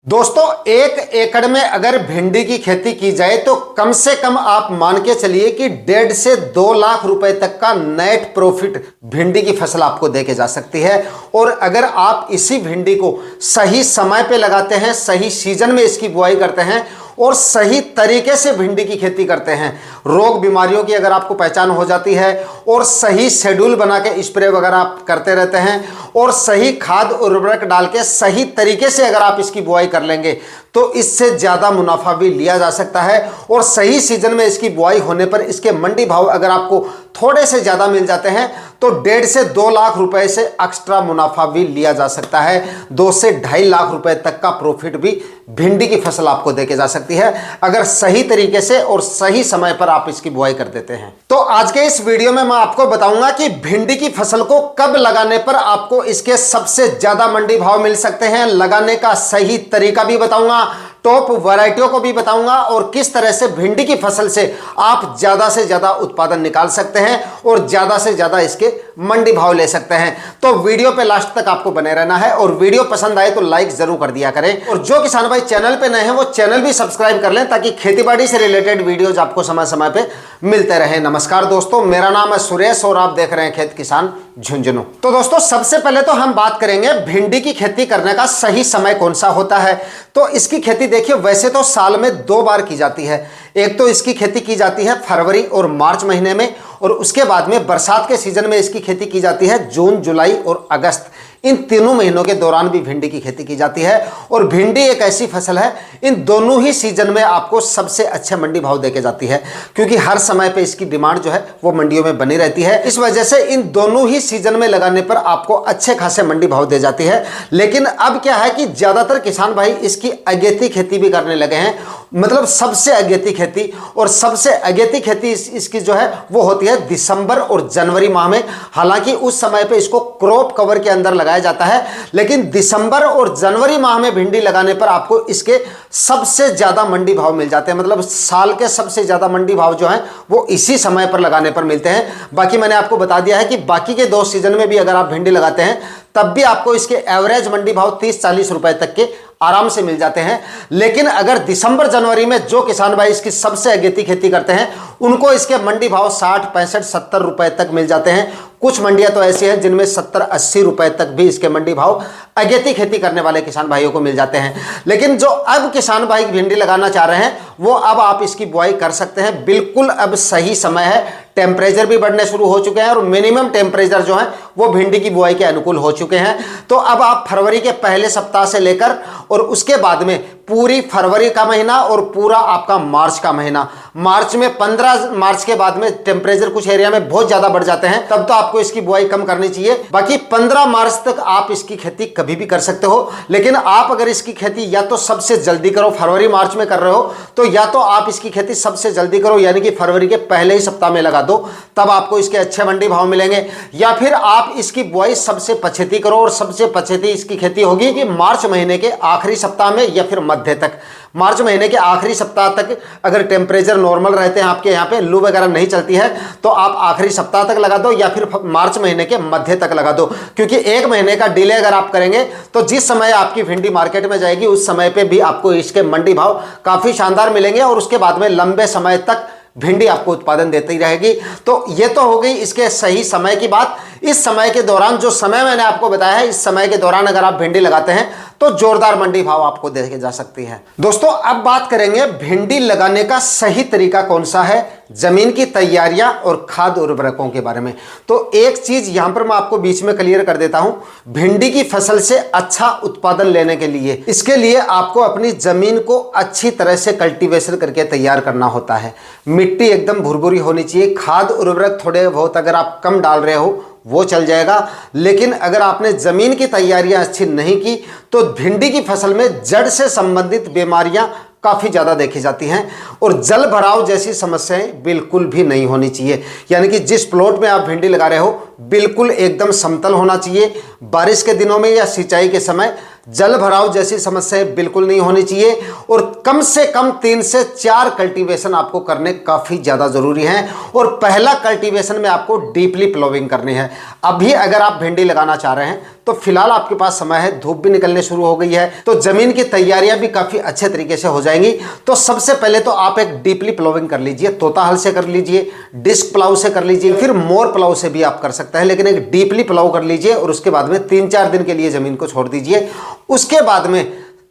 दोस्तों, 1 एकड़ में अगर भिंडी की खेती की जाए तो कम से कम आप मान के चलिए कि 1.5 से 2 लाख रुपए तक का नेट प्रॉफिट भिंडी की फसल आपको देके जा सकती है। और अगर आप इसी भिंडी को सही समय पे लगाते हैं, सही सीजन में इसकी बुआई करते हैं और सही तरीके से भिंडी की खेती करते हैं, रोग बीमारियों की अगर आपको पहचान हो जाती है और सही शेड्यूल बना के स्प्रे वगैरह आप करते रहते हैं और सही खाद उर्वरक डाल के सही तरीके से अगर आप इसकी बुआई कर लेंगे तो इससे ज़्यादा मुनाफा भी लिया जा सकता है। और सही सीजन में इसकी बुआई होने पर इसके मंडी भाव अगर आपको थोड़े से ज़्यादा मिल जाते हैं तो 1.5 से 2 लाख रुपए से एक्स्ट्रा मुनाफा भी लिया जा सकता है। 2 से 2.5 लाख रुपए तक का प्रॉफिट भी भिंडी की फसल आपको देके जा सकती है अगर सही तरीके से और सही समय पर आप इसकी बुआई कर देते हैं। तो आज के इस वीडियो में मैं आपको बताऊंगा कि भिंडी की फसल को कब लगाने पर आपको इसके सबसे ज्यादा मंडी भाव मिल सकते हैं, लगाने का सही तरीका भी बताऊंगा, टॉप वैरायटियों को भी बताऊंगा और किस तरह से भिंडी की फसल से आप ज्यादा से ज्यादा उत्पादन निकाल सकते हैं और ज्यादा से ज्यादा इसके मंडी भाव ले सकते हैं। तो वीडियो पे लास्ट तक आपको बने रहना है और वीडियो पसंद आए तो लाइक जरूर कर दिया करें और जो किसान भाई चैनल पे नए हैं वो चैनल भी सब्सक्राइब कर लें ताकि खेतीबाड़ी से रिलेटेड वीडियोज आपको समय समय पे मिलते रहे। नमस्कार दोस्तों, मेरा नाम है सुरेश और आप देख रहे हैं खेत किसान झुंझुनू। तो दोस्तों, सबसे पहले तो हम बात करेंगे भिंडी की खेती करने का सही समय कौन सा होता है। तो इसकी खेती देखिए वैसे तो साल में 2 बार की जाती है। एक तो इसकी खेती की जाती है फरवरी और मार्च महीने में और उसके बाद में बरसात के सीजन में इसकी खेती की जाती है जून, जुलाई और अगस्त। इन तीनों महीनों के दौरान भी भिंडी की खेती की जाती है और भिंडी एक ऐसी फसल है इन दोनों ही सीजन में आपको सबसे अच्छे मंडी भाव देके जाती है क्योंकि हर समय पे इसकी डिमांड जो है वो मंडियों में बनी रहती है। इस वजह से इन दोनों ही सीजन में लगाने पर आपको अच्छे खासे मंडी भाव दे जाती है। लेकिन अब क्या है कि ज्यादातर किसान भाई इसकी अगेती खेती भी करने लगे हैं, मतलब सबसे अगेती खेती। और सबसे अगेती खेती इसकी जो है वो होती है दिसंबर और जनवरी माह में। हालांकि उस समय पे इसको क्रॉप कवर के अंदर लगाया जाता है, लेकिन दिसंबर और जनवरी माह में भिंडी लगाने पर आपको इसके सबसे ज्यादा मंडी भाव मिल जाते हैं। मतलब साल के सबसे ज्यादा मंडी भाव जो है वो इसी समय पर लगाने पर मिलते हैं। बाकी मैंने आपको बता दिया है कि बाकी के 2 सीजन में भी अगर आप भिंडी लगाते हैं तब भी आपको इसके एवरेज मंडी भाव 30-40 रुपए तक के आराम से मिल जाते हैं। लेकिन अगर दिसंबर जनवरी में जो किसान भाई इसकी सबसे अगेती खेती करते हैं उनको इसके मंडी भाव 60, 65, 70 रुपए तक मिल जाते हैं। कुछ मंडियां तो ऐसी हैं जिनमें 70-80 रुपए तक भी इसके मंडी भाव अगेती खेती करने वाले किसान भाइयों को मिल जाते हैं। लेकिन जो अब किसान भाई भिंडी लगाना चाह रहे हैं वो अब आप इसकी बुआई कर सकते हैं। बिल्कुल अब सही समय है। टेम्परेचर भी बढ़ने शुरू हो चुके हैं और मिनिमम टेम्परेचर जो है वो भिंडी की बुआई के अनुकूल हो चुके हैं। तो अब आप फरवरी के पहले सप्ताह से लेकर और उसके बाद में पूरी फरवरी का महीना और पूरा आपका मार्च का महीना, मार्च में 15 मार्च के बाद में टेम्परेचर कुछ एरिया में बहुत ज्यादा बढ़ जाते हैं, तब तो आपको इसकी बुआई कम करनी चाहिए। बाकी 15 मार्च तक आप इसकी खेती कभी भी कर सकते हो। लेकिन आप अगर इसकी खेती या तो सबसे जल्दी करो, फरवरी मार्च में कर रहे हो तो या तो आप इसकी खेती सबसे जल्दी करो यानी कि फरवरी के पहले ही सप्ताह में लगा दो, तब आपको इसके अच्छे मंडी भाव मिलेंगे। या फिर आप इसकी बुआई सबसे पछेती करो और सबसे पछेती इसकी खेती होगी कि मार्च महीने के आखिरी सप्ताह में या फिर मध्य तक। मार्च महीने के आखिरी सप्ताह तक अगर टेम्परेचर नॉर्मल रहते हैं, आपके यहाँ पे लू वगैरह नहीं चलती है, तो आप आखिरी सप्ताह तक लगा दो या फिर मार्च महीने के मध्य तक लगा दो। क्योंकि 1 महीने का डिले अगर आप करेंगे तो जिस समय आपकी भिंडी मार्केट में जाएगी उस समय पे भी आपको इसके मंडी भाव काफी शानदार मिलेंगे और उसके बाद में लंबे समय तक भिंडी आपको उत्पादन देती रहेगी। तो ये तो हो गई इसके सही समय की बात। इस समय के दौरान जो समय मैंने आपको बताया है, इस समय के दौरान अगर आप भिंडी लगाते हैं तो जोरदार मंडी भाव आपको देके जा सकती है। दोस्तों, अब बात करेंगे भिंडी लगाने का सही तरीका कौन सा है, जमीन की तैयारियां और खाद उर्वरकों के बारे में। तो एक चीज यहां पर मैं आपको बीच में क्लियर कर देता हूं, भिंडी की फसल से अच्छा उत्पादन लेने के लिए इसके लिए आपको अपनी जमीन को अच्छी तरह से कल्टीवेशन करके तैयार करना होता है। मिट्टी एकदम भुरभुरी होनी चाहिए। खाद उर्वरक थोड़े बहुत अगर आप कम डाल रहे हो वो चल जाएगा, लेकिन अगर आपने जमीन की तैयारियां अच्छी नहीं की तो भिंडी की फसल में जड़ से संबंधित बीमारियां काफी ज्यादा देखी जाती हैं और जल भराव जैसी समस्याएं बिल्कुल भी नहीं होनी चाहिए। यानी कि जिस प्लॉट में आप भिंडी लगा रहे हो बिल्कुल एकदम समतल होना चाहिए। बारिश के दिनों में या सिंचाई के समय जल भराव जैसी समस्याएं बिल्कुल नहीं होनी चाहिए और कम से कम 3 से 4 कल्टीवेशन आपको करने काफी ज्यादा जरूरी हैं। और पहला कल्टीवेशन में आपको डीपली प्लोविंग करनी है। अभी अगर आप भिंडी लगाना चाह रहे हैं तो फिलहाल आपके पास समय है, धूप भी निकलने शुरू हो गई है, तो जमीन की तैयारियां भी काफी अच्छे तरीके से हो जाएंगी। तो सबसे पहले तो आप एक डीपली प्लाउइंग कर लीजिए, तोता हल से कर लीजिए, डिस्क प्लाउ से कर लीजिए, फिर मोर प्लाउ से भी आप कर सकते हैं, लेकिन एक डीपली प्लाउ कर लीजिए और उसके बाद में 3-4 दिन के लिए जमीन को छोड़ दीजिए। उसके बाद में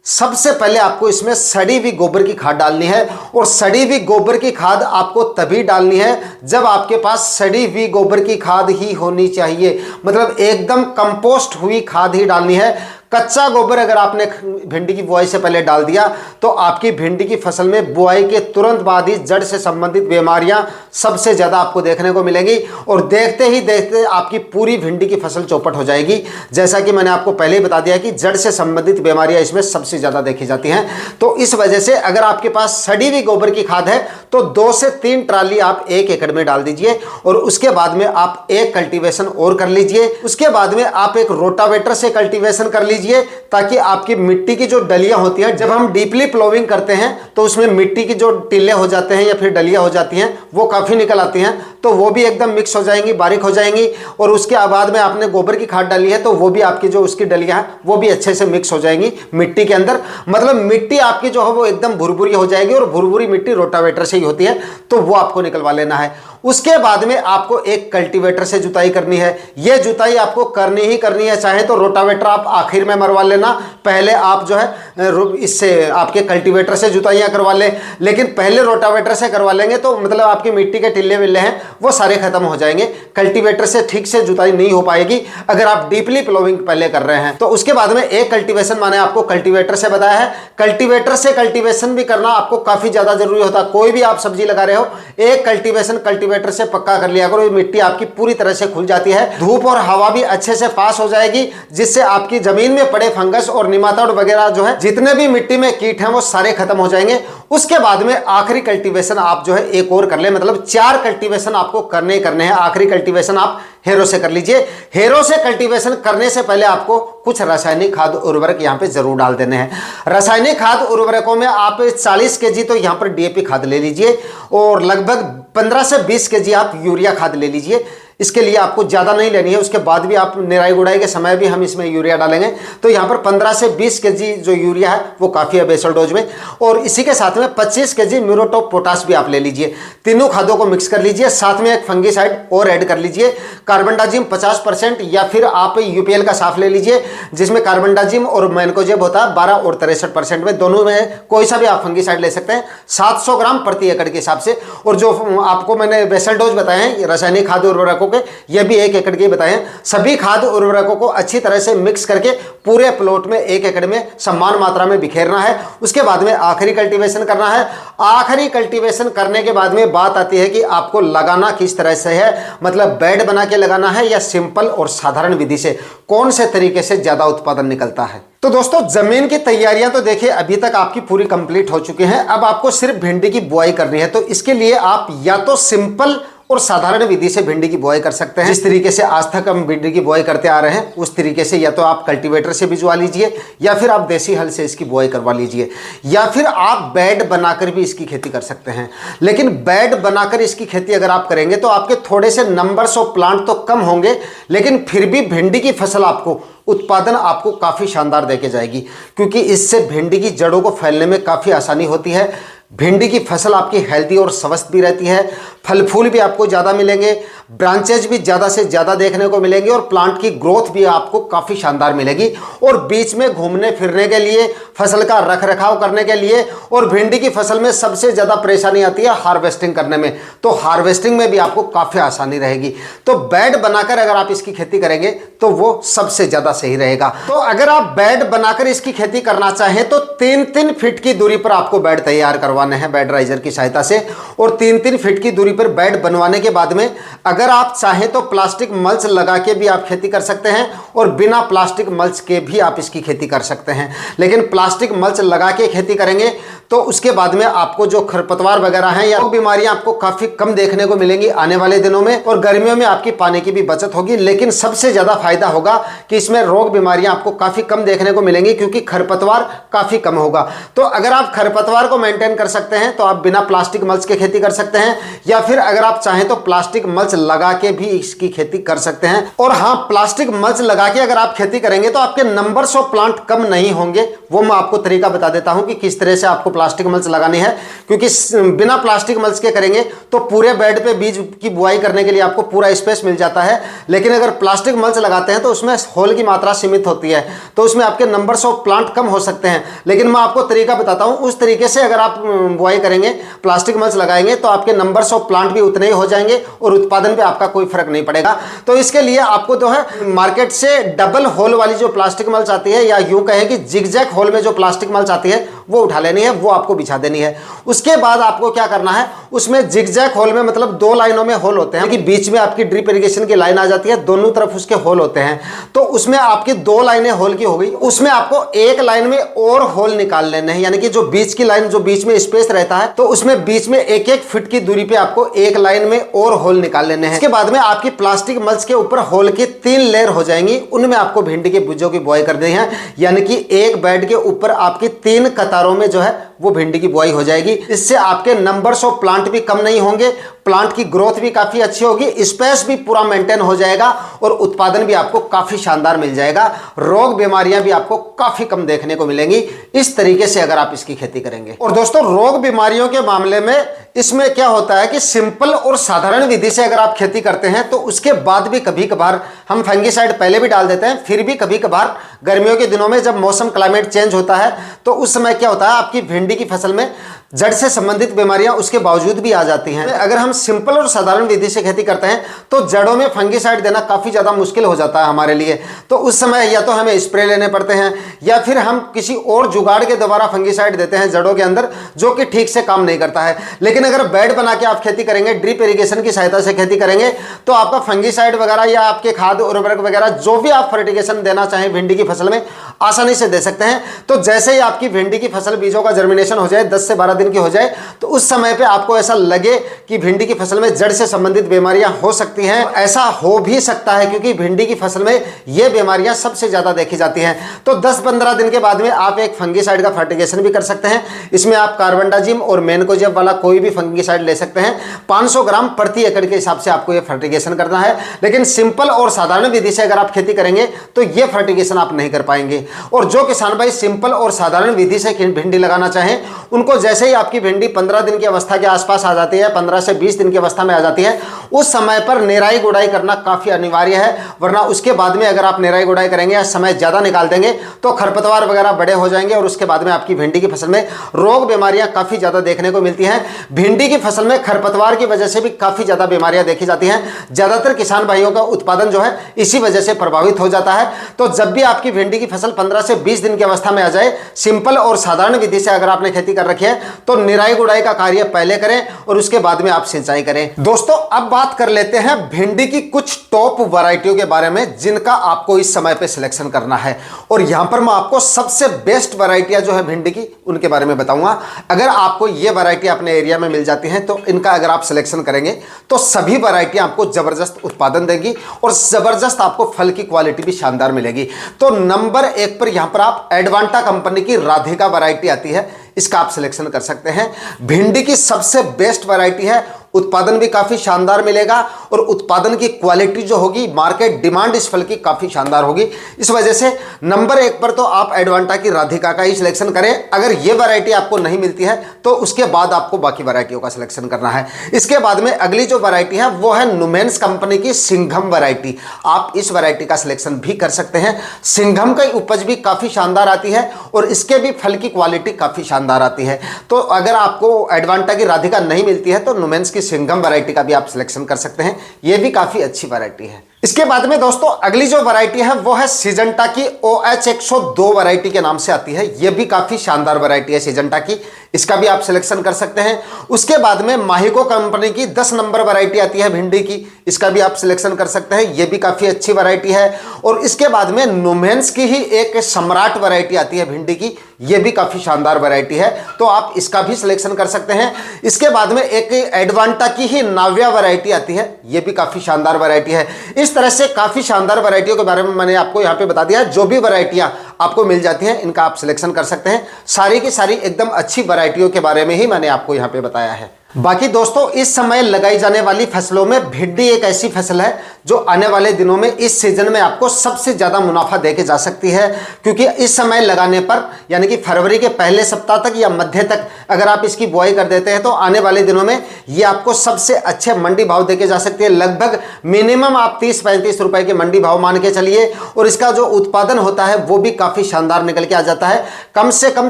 सबसे पहले आपको इसमें सड़ी हुई गोबर की खाद डालनी है, और सड़ी हुई गोबर की खाद आपको तभी डालनी है जब आपके पास सड़ी हुई गोबर की खाद ही होनी चाहिए, मतलब एकदम कंपोस्ट हुई खाद ही डालनी है। कच्चा गोबर अगर आपने भिंडी की बुआई से पहले डाल दिया तो आपकी भिंडी की फसल में बुआई के तुरंत बाद ही जड़ से संबंधित बीमारियां सबसे ज्यादा आपको देखने को मिलेंगी, और देखते ही देखते आपकी पूरी भिंडी की फसल चौपट हो जाएगी। जैसा कि मैंने आपको पहले ही बता दिया कि जड़ से संबंधित बीमारियां इसमें सबसे ज्यादा देखी जाती हैं। तो इस वजह से अगर आपके पास सड़ी हुई गोबर की खाद है तो 2 से 3 ट्राली आप 1 एकड़ में डाल दीजिए, और उसके बाद में आप एक कल्टीवेशन और कर लीजिए। उसके बाद में आप एक रोटावेटर से कल्टीवेशन कर लीजिए, ताकि आपकी मिट्टी की जो डलियां होती हैं, जब हम डीपली प्लोविंग करते हैं तो उसमें मिट्टी की जो टिल्ले हो जाते हैं या फिर डलियां हो जाती हैं वो काफी निकल आती हैं, तो वो भी एकदम मिक्स हो जाएंगी, बारीक हो जाएंगी। और उसके बाद में आपने गोबर की खाद डाली है तो वो भी आपकी जो उसकी डलियां हैं वो भी अच्छे से मिक्स हो जाएंगी मिट्टी के अंदर, मतलब मिट्टी आपकी जो है वो एकदम भुरभुरी हो जाएगी, और भुरभुरी मिट्टी रोटावेटर से ही होती है, तो वो आपको निकलवा लेना है। उसके बाद में आपको एक कल्टीवेटर से जुताई करनी है। यह जुताई आपको करनी ही करनी है, चाहे तो रोटावेटर आप आखिर में मरवा लेना, पहले आप जो है इससे आपके कल्टीवेटर से जुताइयां करवा लें, लेकिन पहले रोटावेटर से करवा लेंगे तो मतलब आपकी मिट्टी के टिल्ले विल्ले हैं वो सारे खत्म हो जाएंगे। कल्टीवेटर से ठीक से जुताई नहीं हो पाएगी अगर आप डीपली प्लोविंग पहले कर रहे हैं। तो उसके बाद में एक कल्टीवेशन मैंने आपको कल्टीवेटर से बताया है। कल्टीवेटर से कल्टीवेशन भी करना आपको काफी ज्यादा जरूरी होता है। कोई भी आप सब्जी लगा रहे हो, एक कल्टीवेटर से पक्का कर लिया करो, मिट्टी आपकी पूरी तरह से खुल जाती है, धूप और हवा भी अच्छे से पास हो जाएगी, जिससे आपकी जमीन में पड़े फंगस और निमातोड वगैरह जो है जितने भी मिट्टी में कीट हैं वो सारे खत्म हो जाएंगे। उसके बाद में आखिरी कल्टीवेशन आप जो है एक और कर ले, मतलब 4 कल्टीवेशन आपको करने हैं। आखिरी कल्टीवेशन आप हेरो से कर लीजिए। हेरो से कल्टीवेशन करने से पहले आपको कुछ रासायनिक खाद उर्वरक यहां पे जरूर डाल देने हैं। रासायनिक खाद उर्वरकों में आप 40 केजी तो यहां पर डीएपी खाद ले लीजिए, और लगभग 15 से 20 केजी आप यूरिया खाद ले लीजिए। इसके लिए आपको ज़्यादा नहीं लेनी है, उसके बाद भी आप निराई गुड़ाई के समय भी हम इसमें यूरिया डालेंगे, तो यहाँ पर 15 से 20 केजी जो यूरिया है वो काफ़ी है बेसल डोज में। और इसी के साथ में 25 केजी म्यूरोटॉप पोटाश भी आप ले लीजिए। तीनों खादों को मिक्स कर लीजिए, साथ में एक फंगीसाइड और ऐड कर लीजिए। कार्बनडाजिम 50% या फिर आप यूपीएल का साफ ले लीजिए, जिसमें कार्बनडाजिम और मैनकोजेब होता है 12 और 63% में, दोनों में कोई सा भी आप फंगीसाइड ले सकते हैं, 700 ग्राम प्रति एकड़ के हिसाब से। और जो आपको मैंने बेसल डोज बताए हैं रासायनिक खाद्य उर्वरकों के, ये भी 1 एकड़ के बताए हैं। सभी खाद्य उर्वरकों को अच्छी तरह से मिक्स करके पूरे प्लॉट में 1 एकड़ में समान मात्रा में बिखेरना है। उसके बाद में आखिरी कल्टीवेशन करना है। आखिरी कल्टीवेशन करने के बाद में बात आती है कि आपको लगाना किस तरह से है, मतलब बेड बना के लगाना है या सिंपल और साधारण विधि से, कौन से तरीके से ज्यादा उत्पादन निकलता है। तो दोस्तों जमीन की तैयारियां तो देखिए अभी तक आपकी पूरी कंप्लीट हो चुकी हैं। अब आपको सिर्फ भिंडी की बुआई करनी है, तो इसके लिए आप या तो सिंपल और साधारण विधि से भिंडी की बुआई कर सकते हैं। जिस तरीके से आज तक हम भिंडी की बुआई करते आ रहे हैं उस तरीके से, या तो आप कल्टीवेटर से भिजवा लीजिए या फिर आप देसी हल से इसकी बुआई करवा लीजिए, या फिर आप बेड बनाकर भी इसकी खेती कर सकते हैं। लेकिन बेड बनाकर इसकी खेती अगर आप करेंगे तो आपके थोड़े से नंबर्स ऑफ प्लांट तो कम होंगे, लेकिन फिर भी भिंडी की फसल आपको उत्पादन आपको काफ़ी शानदार देके जाएगी, क्योंकि इससे भिंडी की जड़ों को फैलने में काफ़ी आसानी होती है। भिंडी की फसल आपकी हेल्दी और स्वस्थ भी रहती है, फल फूल भी आपको ज़्यादा मिलेंगे, ब्रांचेज भी ज़्यादा से ज़्यादा देखने को मिलेंगे, और प्लांट की ग्रोथ भी आपको काफ़ी शानदार मिलेगी। और बीच में घूमने फिरने के लिए, फसल का रख रखाव करने के लिए, और भिंडी की फसल में सबसे ज़्यादा परेशानी आती है हार्वेस्टिंग करने में, तो हार्वेस्टिंग में भी आपको काफ़ी आसानी रहेगी। तो बेड बनाकर अगर आप इसकी खेती करेंगे तो वो सबसे ज़्यादा सही रहेगा। तो अगर आप बेड बनाकर इसकी खेती करना चाहें तो 3-3 फीट की दूरी पर आपको बेड तैयार करवाने हैं बेड राइजर की सहायता से, और 3-3 फीट की दूरी पर बेड बनवाने के बाद में अगर आप चाहें तो प्लास्टिक मल्च लगा के भी आप खेती कर सकते हैं, और बिना प्लास्टिक मल्च के भी आप इसकी खेती कर सकते हैं। लेकिन प्लास्टिक मल्च लगा के खेती करेंगे तो उसके बाद में आपको जो खरपतवार वगैरह हैं या बीमारियां आपको काफ़ी कम देखने को मिलेंगी आने वाले दिनों में, और गर्मियों में आपकी पानी की भी बचत होगी। लेकिन सबसे ज़्यादा फायदा होगा कि इसमें रोग बीमारियां आपको काफ़ी कम देखने को मिलेंगी, क्योंकि खरपतवार काफ़ी कम होगा। तो अगर आप खरपतवार को मेंटेन कर सकते हैं तो आप बिना प्लास्टिक मल्च के खेती कर सकते हैं, या फिर अगर आप चाहें तो प्लास्टिक मल्च लगा के भी इसकी खेती कर सकते हैं। और हाँ, प्लास्टिक मल्च लगा के अगर आप खेती करेंगे तो आपके नंबर्स ऑफ प्लांट कम नहीं होंगे। वो मैं आपको तरीका बता देता हूं कि किस तरह से आपको प्लास्टिक मल्च लगानी है, क्योंकि बिना प्लास्टिक मल्च के करेंगे तो पूरे बेड पे बीज की बुआई करने के लिए आपको पूरा स्पेस मिल जाता है, लेकिन अगर प्लास्टिक मल्च लगाते हैं तो उसमें होल की मात्रा सीमित होती है, तो उसमें आपके नंबर्स ऑफ प्लांट कम हो सकते हैं। लेकिन मैं आपको तरीका बताता हूं, उस तरीके से अगर आप बुआई करेंगे, प्लास्टिक मल्च लगाएंगे, तो आपके नंबर्स ऑफ प्लांट भी उतने ही हो जाएंगे और उत्पादन पे आपका कोई फर्क नहीं पड़ेगा। तो इसके लिए आपको जो है मार्केट से डबल होल वाली जो प्लास्टिक मल्च आती है, या यूं कहें कि जिगजैग होल में जो प्लास्टिक मल्च आती है, वो उठा लेनी है, वो आपको बिछा देनी है। उसके बाद आपको क्या करना है, उसमें जिगजैग होल में मतलब 2 लाइनों में होल होते हैं कि बीच में आपकी ड्रिप इरिगेशन की लाइन आ जाती है, दोनों तरफ उसके होल होते हैं, तो उसमें आपकी 2 लाइनें होल की हो गई। उसमें आपको एक लाइन में और होल निकाल लेने हैं, यानी कि जो बीच की लाइन, जो बीच में स्पेस रहता है, तो उसमें बीच में 1-1 फीट की दूरी पे आपको एक लाइन में और होल निकाल लेने हैं। इसके बाद में आपकी प्लास्टिक मल्च के ऊपर होल की 3 लेयर हो जाएंगी, उनमें आपको भिंडी के बीजों की बुआई कर देनी है, यानी कि एक बेड के ऊपर आपकी 3 कतारों में जो है वो भिंडी की बुआई हो जाएगी। इससे आपके नंबर्स ऑफ प्लांट भी कम नहीं होंगे, प्लांट की ग्रोथ भी काफी अच्छी होगी, स्पेस भी पूरा मेंटेन हो जाएगा और उत्पादन भी आपको काफी शानदार मिल जाएगा। रोग बीमारियां भी आपको काफी कम देखने को मिलेंगी इस तरीके से अगर आप इसकी खेती करेंगे। और दोस्तों, रोग बीमारियों के मामले में इसमें क्या होता है कि सिंपल और साधारण विधि से अगर आप खेती करते हैं तो उसके बाद भी कभी कभार हम फंगीसाइड पहले भी डाल देते हैं, फिर भी कभी कभार गर्मियों के दिनों में जब मौसम क्लाइमेट चेंज होता है तो उस समय क्या होता है, आपकी भिंडी की फसल में जड़ से संबंधित बीमारियां उसके बावजूद भी आ जाती हैं। अगर हम सिंपल और साधारण विधि से खेती करते हैं तो जड़ों में फंगीसाइड देना काफी ज्यादा मुश्किल हो जाता है हमारे लिए, तो उस समय या तो हमें स्प्रे लेने पड़ते हैं या फिर हम किसी और जुगाड़ के द्वारा फंगीसाइड देते हैं जड़ों के अंदर, जो कि ठीक से काम नहीं करता है। लेकिन अगर बेड बना के आप खेती करेंगे, ड्रिप इरिगेशन की सहायता से खेती करेंगे, तो आपका फंगीसाइड वगैरह या आपके खाद उर्वरक वगैरह जो भी आप फर्टिगेशन देना चाहें भिंडी की फसल में आसानी से दे सकते हैं। तो जैसे ही आपकी भिंडी की फसल बीजों का जर्मिनेशन हो जाए, 10 से 12 दिन की हो जाए, तो उस समय पे आपको ऐसा लगे कि भिंडी की फसल में जड़ से संबंधित बीमारियां हो सकती हैं, ऐसा हो भी सकता है क्योंकि भिंडी की फसल में ये बीमारियां सबसे ज्यादा देखी जाती हैं। तो 10-15 दिन के बाद में आप एक फंगीसाइड का फर्टिगेशन भी कर सकते हैं। इसमें आप कार्बेंडाजिम और मेनकोजेब वाला कोई भी फंगीसाइड ले सकते हैं। 500 ग्राम प्रति एकड़ के हिसाब से आपको ये फर्टिगेशन करना है। लेकिन सिंपल और साधारण विधि से अगर आप खेती करेंगे तो ये फर्टिगेशन आप नहीं कर पाएंगे। और जो किसान भाई सिंपल और साधारण विधि से भिंडी लगाना चाहें, उनको जैसे ही आपकी भिंडी 15 दिन की अवस्था के आसपास आ जाती है, 15 से 20 दिन की अवस्था में आ जाती है, उस समय पर निराई गुड़ाई करना काफी अनिवार्य है। वरना उसके बाद में अगर आप निराई गुड़ाई करेंगे या समय ज्यादा निकाल देंगे तो खरपतवार वगैरह बड़े हो जाएंगे और उसके बाद में आपकी भिंडी की फसल में रोग बीमारियां काफी ज्यादा देखने को मिलती हैं। भिंडी की फसल में खरपतवार की वजह से भी काफी ज्यादा बीमारियां देखी जाती हैं। ज्यादातर किसान भाइयों का उत्पादन जो है इसी वजह से प्रभावित हो जाता है। तो जब भी आपकी भिंडी की फसल 15 से 20 दिन की अवस्था में आ जाए, सिंपल और साधारण विधि से अगर आपने खेती कर रखी है तो निराई गुड़ाई का कार्य पहले करें और उसके बाद में आप सिंचाई करें। दोस्तों, अब बात कर लेते हैं भिंडी की कुछ टॉप वैरायटियों के बारे में जिनका आपको इस समय पे सिलेक्शन करना है। और यहां पर मैं आपको सबसे बेस्ट वैरायटियां जो है भिंडी की उनके बारे में बताऊंगा। अगर आपको ये वैरायटी अपने एरिया में मिल जाती हैं तो इनका अगर आप सिलेक्शन करेंगे तो सभी वैरायटियां आपको जबरदस्त उत्पादन देंगी और जबरदस्त आपको फल की क्वालिटी भी शानदार मिलेगी। तो नंबर 1 पर यहां पर आप एडवांटा कंपनी की राधिका वैरायटी आती है, इसका आप सिलेक्शन कर सकते हैं। भिंडी की सबसे बेस्ट वैरायटी है, उत्पादन भी काफी शानदार मिलेगा और उत्पादन की क्वालिटी जो होगी, मार्केट डिमांड इस फल की काफी शानदार होगी। इस वजह से नंबर 1 पर तो आप एडवांटा की राधिका का ही सिलेक्शन करें। अगर ये वैरायटी आपको नहीं मिलती है तो उसके बाद आपको बाकी वैरायटियों का सिलेक्शन करना है। इसके बाद में अगली जो वैरायटी है वो है नुमेन्स कंपनी की सिंघम वैरायटी। आप इस वैरायटी का सिलेक्शन भी कर सकते हैं। सिंघम की उपज भी काफी शानदार आती है और इसके भी फल की क्वालिटी काफी शानदार आती है। तो अगर आपको एडवांटा की राधिका नहीं मिलती है तो नुमेन्स की सिंघम वैरायटी का भी आप सिलेक्शन कर सकते हैं। यह भी काफी अच्छी वैरायटी है। इसके बाद में दोस्तों अगली जो वैरायटी है वो है सिजेंटा की OH 102 वैरायटी के नाम से आती है। यह भी काफी शानदार वैरायटी है सिजेंटा की, इसका भी आप सिलेक्शन कर सकते हैं। उसके बाद में माहिको कंपनी की 10 नंबर वैरायटी आती है भिंडी की, इसका भी आप सिलेक्शन कर सकते हैं। यह भी काफी अच्छी वैरायटी है। और इसके बाद में नुमेन्स की ही एक सम्राट वैरायटी आती है भिंडी की, यह भी काफी शानदार वैरायटी है, तो आप इसका भी सिलेक्शन कर सकते हैं। इसके बाद में एक एडवांटा की ही नाव्या वैरायटी आती है, यह भी काफी शानदार वैरायटी है। इस तरह से काफी शानदार वैरायटियों के बारे में मैंने आपको यहां पे बता दिया। जो भी वैरायटियां आपको मिल जाती हैं इनका आप सिलेक्शन कर सकते हैं। सारी की सारी एकदम अच्छी वैरायटियों के बारे में ही मैंने आपको यहां पे बताया है। बाकी दोस्तों, इस समय लगाई जाने वाली फसलों में भिंडी एक ऐसी फसल है जो आने वाले दिनों में इस सीजन में आपको सबसे ज्यादा मुनाफा देके जा सकती है, क्योंकि इस समय लगाने पर यानी कि फरवरी के पहले सप्ताह तक या मध्य तक अगर आप इसकी बुआई कर देते हैं तो आने वाले दिनों में ये आपको सबसे अच्छे मंडी भाव देके जा सकती है। लगभग मिनिमम आप 30-35 रुपए के मंडी भाव मान के चलिए, और इसका जो उत्पादन होता है वो भी काफी शानदार निकल के आ जाता है। कम से कम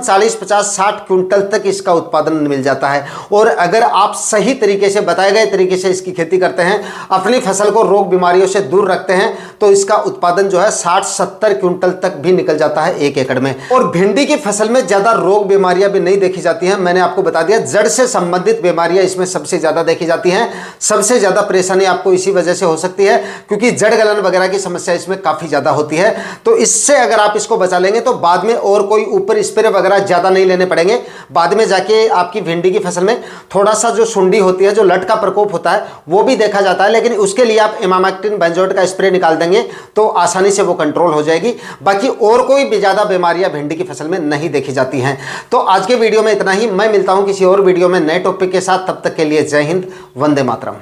40-50-60 क्विंटल तक इसका उत्पादन मिल जाता है। और अगर आप सही तरीके से, बताए गए तरीके से इसकी खेती करते हैं, अपनी फसल को रोग बीमारियों से दूर रखते हैं, तो इसका उत्पादन जो है 60-70 क्विंटल तक भी निकल जाता है 1 एकड़ में। और भिंडी की फसल में ज्यादा रोग बीमारियां भी नहीं देखी जाती हैं। मैंने आपको बता दिया, जड़ से संबंधित बीमारियां इसमें सबसे ज्यादा देखी जाती हैं। सबसे ज्यादा परेशानी आपको इसी वजह से हो सकती है क्योंकि जड़ गलन वगैरह की समस्या इसमें काफी ज्यादा होती है। तो इससे अगर आप इसको बचा लेंगे तो बाद में और कोई ऊपर स्प्रे वगैरह ज्यादा नहीं लेने पड़ेंगे। बाद में जाके आपकी भिंडी की फसल में थोड़ा सा जो सुंडी होती है, जो लट का प्रकोप होता है, वो भी देखा जाता है, लेकिन उसके लिए आप इमामेक्टिन बेंजोएट का स्प्रे निकाल देंगे तो आसानी से वो कंट्रोल हो जाएगी। बाकी और कोई भी ज्यादा बीमारियां भिंडी की फसल में नहीं देखी जाती हैं। तो आज के वीडियो में इतना ही। मैं मिलता हूं किसी और वीडियो में नए टॉपिक के साथ। तब तक के लिए जय हिंद, वंदे मातरम।